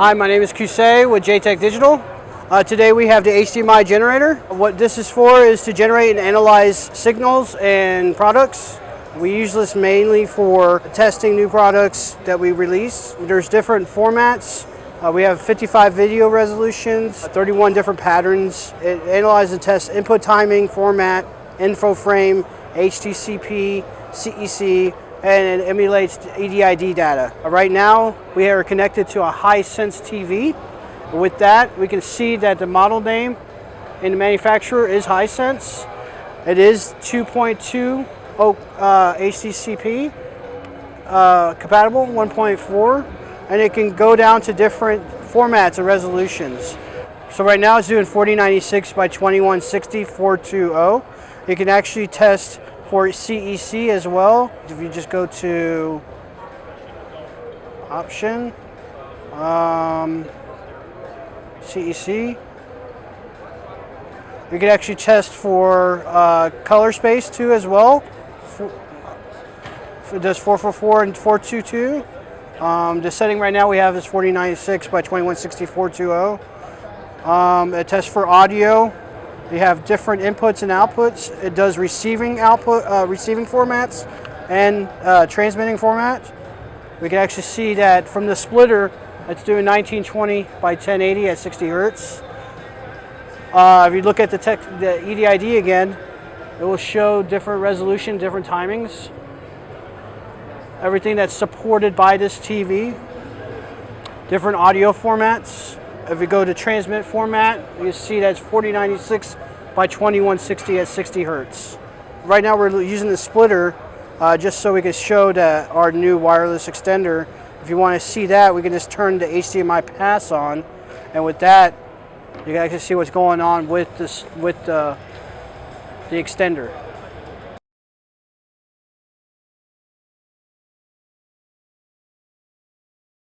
Hi, my name is Kusei with J-Tech Digital. Today we have the HDMI generator. What this is for is to generate and analyze signals and products. We use this mainly for testing new products that we release. There's different formats. We have 55 video resolutions, 31 different patterns. It analyzes and tests input timing, format, info frame, HDCP, CEC, and it emulates EDID data. Right now, we are connected to a high-sense TV. With that, we can see that the model name in the manufacturer is Hisense. It is 2.2 HDCP compatible, 1.4, and it can go down to different formats and resolutions. So right now it's doing 4096 by 2160 420. You can actually test for CEC as well. If you just go to option, CEC, you can actually test for color space too as well. It does 444 and 422. The setting right now we have is 4096 by 2160 420. It tests for audio. You have different inputs and outputs. It does receiving formats and transmitting formats. We can actually see that from the splitter, it's doing 1920 by 1080 at 60 hertz. If you look at the EDID again, it will show different resolution, different timings. Everything that's supported by this TV. Different audio formats. If we go to transmit format, you see that's 4096 by 2160 at 60 hertz. Right now we're using the splitter just so we can show our new wireless extender. If you want to see that, we can just turn the HDMI pass on, and with that, you can actually see what's going on with the extender.